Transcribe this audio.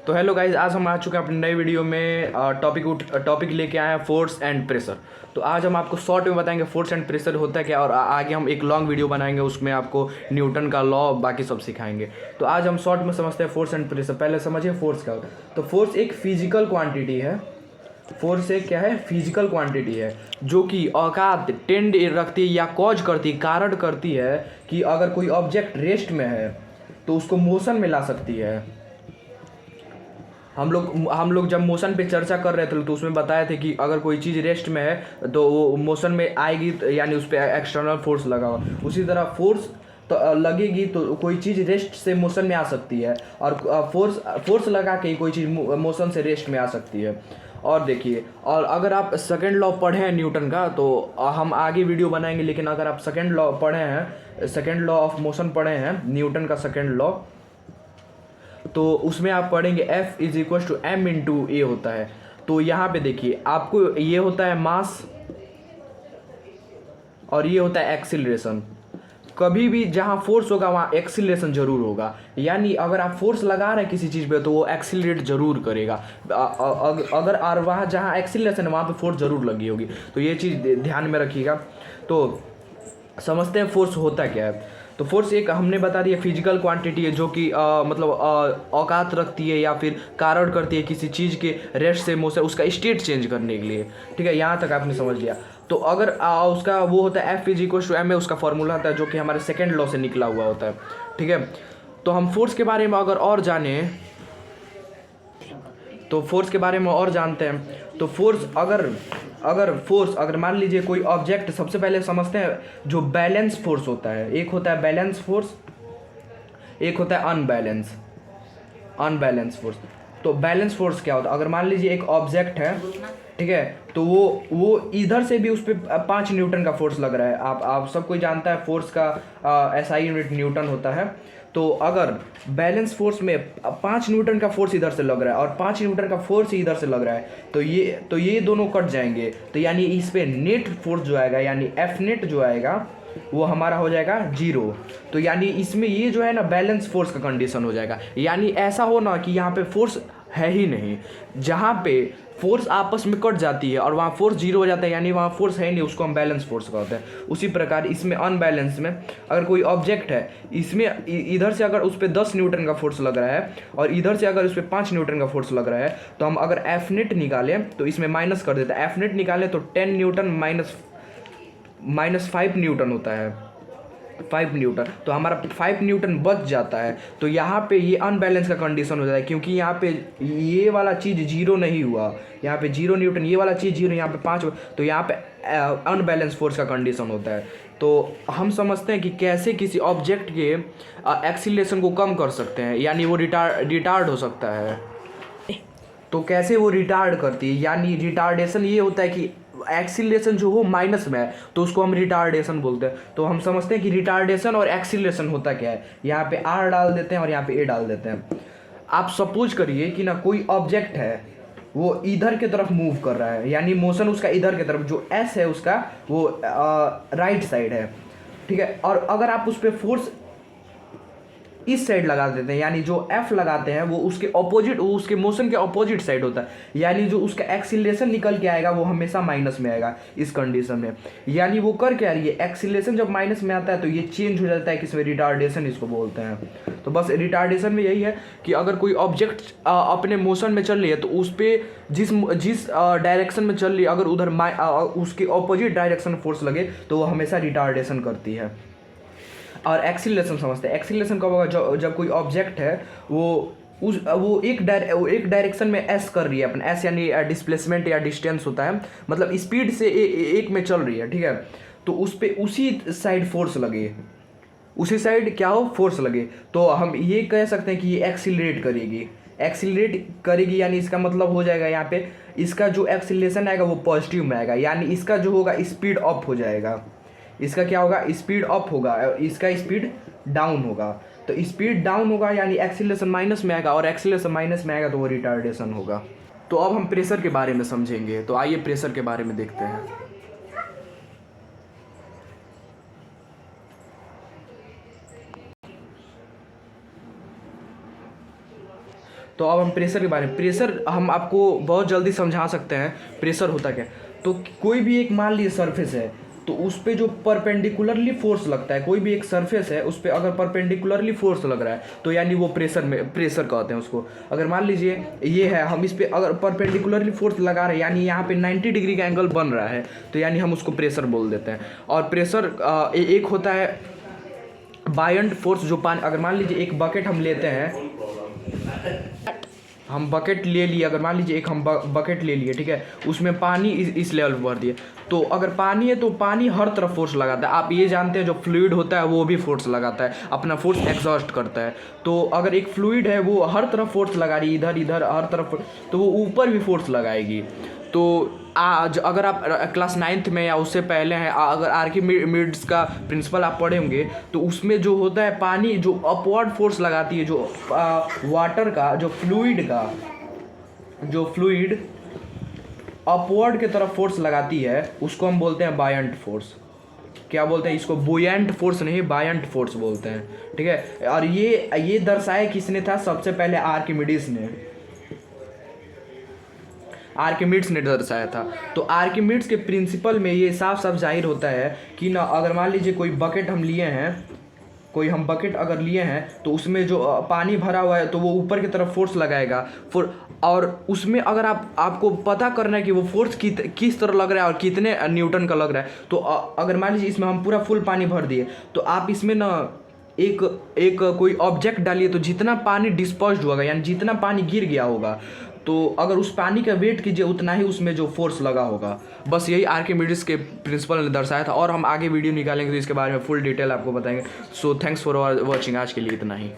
तो hello guys, आज हम आ चुके हैं अपनी नई वीडियो में। टॉपिक लेके आए हैं फोर्स एंड प्रेशर। तो आज हम आपको शॉर्ट में बताएंगे फोर्स एंड प्रेशर होता है क्या, और आगे हम एक लॉन्ग वीडियो बनाएंगे, उसमें आपको न्यूटन का लॉ बाकी सब सिखाएंगे। तो आज हम शॉर्ट में समझते हैं फोर्स एंड प्रेशर। पहले समझिए फोर्स क्या होता है। तो फोर्स एक फिजिकल क्वांटिटी है। फोर्स एक क्या है, फिजिकल क्वांटिटी है जो कि औकात टेंड रखती है या कॉज करती है, कारण करती है कि अगर कोई ऑब्जेक्ट रेस्ट में है तो उसको मोशन में ला सकती है। हम लोग जब मोशन पे चर्चा कर रहे थे तो उसमें बताए थे कि अगर कोई चीज़ रेस्ट में है तो वो मोशन में आएगी, यानी उस पर एक्सटर्नल फोर्स लगा हुआ। उसी तरह फोर्स तो लगेगी तो कोई चीज़ रेस्ट से मोशन में आ सकती है, और फोर्स लगा के कोई चीज़ मोशन से रेस्ट में आ सकती है। और देखिए, और अगर आप सेकेंड लॉ पढ़े हैं न्यूटन का तो हम आगे वीडियो बनाएंगे, लेकिन अगर आप सेकेंड लॉ पढ़े हैं, सेकेंड लॉ ऑफ मोशन पढ़े हैं न्यूटन का सेकेंड लॉ, तो उसमें आप पढ़ेंगे F is equal to m into a होता है। तो यहाँ पे देखिए, आपको ये होता है मास और ये होता है एक्सिलरेशन। कभी भी जहाँ फोर्स होगा वहाँ एक्सिलरेशन जरूर होगा, यानी अगर आप फोर्स लगा रहे हैं किसी चीज़ पे तो वो एक्सिलरेट जरूर करेगा। अगर और वहाँ जहाँ एक्सिलरेशन है वहाँ पे फोर्स जरूर लगी होगी। तो ये चीज़ ध्यान में रखिएगा। तो समझते हैं फोर्स होता क्या है। तो फोर्स एक हमने बता दिया फिजिकल क्वांटिटी है जो कि मतलब औकात रखती है या फिर कारण करती है किसी चीज़ के रेस्ट से मोशन, उसका स्टेट चेंज करने के लिए। ठीक है, यहाँ तक आपने समझ लिया। तो अगर उसका वो होता है F is equal to M है, उसका फॉर्मूला होता है जो कि हमारे सेकेंड लॉ से निकला हुआ होता है। ठीक है, तो हम फोर्स के बारे में अगर और जाने, तो फोर्स के बारे में और जानते हैं। तो फोर्स अगर मान लीजिए कोई ऑब्जेक्ट, सबसे पहले समझते हैं जो बैलेंस फोर्स होता है। एक होता है बैलेंस फोर्स, एक होता है अनबैलेंस फोर्स। तो बैलेंस फोर्स क्या होता है, अगर मान लीजिए एक ऑब्जेक्ट है, ठीक है, तो वो इधर से भी उस पर 5 न्यूटन का फोर्स लग रहा है। आप सब कोई जानता है फोर्स का SI यूनिट न्यूटन होता है। तो अगर बैलेंस फोर्स में 5 न्यूटन का फोर्स इधर से लग रहा है और 5 न्यूटन का फोर्स इधर से लग रहा है, तो ये दोनों कट जाएंगे। तो यानी इस पे नेट फोर्स जो आएगा, यानी F नेट जो आएगा वो हमारा हो जाएगा 0। तो यानी इसमें ये जो है ना बैलेंस फोर्स का कंडीशन हो जाएगा। यानी ऐसा हो ना कि यहाँ पे फोर्स है ही नहीं, जहाँ पे फोर्स आपस में कट जाती है और वहाँ फोर्स 0 हो जाता है, यानी वहाँ फोर्स है ही नहीं, उसको हम बैलेंस फोर्स कहते हैं। उसी प्रकार इसमें अनबैलेंस में अगर कोई ऑब्जेक्ट है, इसमें इधर से अगर उस पर 10 न्यूटन का फोर्स लग रहा है और इधर से अगर उस पर 5 न्यूटन का फोर्स लग रहा है, तो हम अगर एफ नेट निकालें तो इसमें माइनस कर देते हैं। एफ नेट निकालें तो 10 न्यूटन माइनस 5 न्यूटन होता है, 5 न्यूटन। तो हमारा 5 न्यूटन बच जाता है। तो यहाँ पे ये अनबैलेंस का कंडीशन हो जाता है, क्योंकि यहाँ पे ये वाला चीज़ 0 नहीं हुआ, यहाँ पे 0 न्यूटन, ये वाला चीज़ 0, यहाँ पे 5, तो यहाँ पे अनबैलेंस फोर्स का कंडीशन होता है। तो हम समझते हैं कि कैसे किसी ऑब्जेक्ट के एक्सीलरेशन को कम कर सकते हैं, यानी वो रिटार्ड हो सकता है। तो कैसे वो रिटार्ड करती है, यानी रिटार्डेशन ये होता है कि एक्सीलरेशन जो हो माइनस में है तो उसको हम रिटार्डेशन बोलते हैं। तो हम समझते हैं कि रिटार्डेशन और एक्सीलरेशन होता क्या है। यहाँ पे R डाल देते हैं और यहाँ पे A डाल देते हैं। आप सपोज करिए कि ना कोई ऑब्जेक्ट है, वो इधर की तरफ मूव कर रहा है, यानी मोशन उसका इधर की तरफ, जो S है उसका वो राइट साइड है। ठीक है, और अगर आप उस पर फोर्स इस साइड लगा देते हैं, यानी जो F लगाते हैं वो उसके ऑपोजिट, वो उसके मोशन के ऑपोजिट साइड होता है, यानी जो उसका एक्सीलरेशन निकल के आएगा वो हमेशा माइनस में आएगा इस कंडीशन में। यानी वो कर क्या रही है, एक्सीलरेशन जब माइनस में आता है तो ये चेंज हो जाता है, किसमें, रिटार्डेशन इसको बोलते हैं। तो बस रिटार्डेशन में यही है कि अगर कोई ऑब्जेक्ट अपने मोशन में चल रही है तो उस पर जिस डायरेक्शन में चल रही है, अगर उधर उसके ऑपोजिट डायरेक्शन फोर्स लगे तो वो हमेशा रिटार्डेशन करती है। और एक्सीलरेशन समझते हैं। एक्सीलरेशन कब होगा, जब कोई ऑब्जेक्ट है वो एक डायरेक्शन में एस कर रही है, अपन एस यानी डिस्प्लेसमेंट या डिस्टेंस होता है, मतलब स्पीड से एक में चल रही है। ठीक है, तो उस पर उसी साइड फोर्स लगे, उसी साइड क्या हो, फोर्स लगे, तो हम ये कह सकते हैं कि ये एक्सीलरेट करेगी, यानी इसका मतलब हो जाएगा यहाँ पे इसका जो एक्सीलरेशन आएगा वो पॉजिटिव में आएगा, यानी इसका जो होगा स्पीड अप हो जाएगा। इसका क्या होगा, स्पीड अप होगा और इसका स्पीड डाउन होगा। तो स्पीड डाउन होगा यानी एक्सीलरेशन माइनस में आएगा, और एक्सीलरेशन माइनस में आएगा तो वो रिटार्डेशन होगा। तो अब हम प्रेशर के बारे में समझेंगे। तो आइए प्रेशर के बारे में देखते हैं। तो अब हम प्रेशर के बारे में, प्रेशर हम आपको बहुत जल्दी समझा सकते हैं प्रेशर होता क्या। तो कोई भी एक मान लीजिए सरफेस है, तो उस पर जो परपेंडिकुलरली फोर्स लगता है, कोई भी एक सरफेस है उस पर अगर परपेंडिकुलरली फोर्स लग रहा है तो यानी वो प्रेशर कहते हैं उसको। अगर मान लीजिए ये है, हम इस पर अगर परपेंडिकुलरली फोर्स लगा रहे हैं यानी यहाँ पे 90 डिग्री का एंगल बन रहा है, तो यानी हम उसको प्रेशर बोल देते हैं। और प्रेशर एक होता है बायंट फोर्स, जो पानी, अगर मान लीजिए एक बकेट हम लेते हैं, हम बकेट ले लिए, अगर मान लीजिए एक हम बकेट ले लिए, ठीक है, उसमें पानी इस लेवल पर भर दिए, तो अगर पानी है तो पानी हर तरफ फोर्स लगाता है। आप ये जानते हैं जो फ्लूइड होता है वो भी फोर्स लगाता है, अपना फोर्स एग्जॉस्ट करता है। तो अगर एक फ्लूइड है वो हर तरफ फोर्स लगा रही है, इधर इधर हर तरफ, तो वो ऊपर भी फोर्स लगाएगी। तो आज अगर आप क्लास 9th में या उससे पहले हैं, अगर आर्किमिडीज का प्रिंसिपल आप पढ़े होंगे, तो उसमें जो होता है पानी जो अपवर्ड फोर्स लगाती है, जो वाटर का जो फ्लूइड अपवर्ड के तरफ फोर्स लगाती है, उसको हम बोलते हैं बायंट फोर्स। क्या बोलते हैं इसको? बुयंट फोर्स नहीं, बायंट फोर्स बोलते हैं, ठीक है। और ये दर्शाया किसने था? सबसे पहले आर्किमिडीज ने दर्शाया था। तो आर्किमिडीज के प्रिंसिपल में ये साफ साफ जाहिर होता है कि ना, अगर मान लीजिए कोई बकेट हम लिए हैं, कोई हम बकेट अगर लिए हैं, तो उसमें जो पानी भरा हुआ है तो वो ऊपर की तरफ फोर्स लगाएगा। और उसमें अगर आपको पता करना है कि वो फोर्स किस तरह लग रहा है और कितने न्यूटन का लग रहा है, तो अगर मान लीजिए इसमें हम पूरा फुल पानी भर दिए, तो आप इसमें ना एक कोई ऑब्जेक्ट डालिए, तो जितना पानी डिस्पर्स्ड होगा यानी जितना पानी गिर गया होगा, तो अगर उस पानी का वेट कीजिए उतना ही उसमें जो फोर्स लगा होगा। बस यही आर्किमिडीज के प्रिंसिपल ने दर्शाया था। और हम आगे वीडियो निकालेंगे तो इसके बारे में फुल डिटेल आपको बताएंगे। सो थैंक्स फॉर वॉचिंग, आज के लिए इतना ही।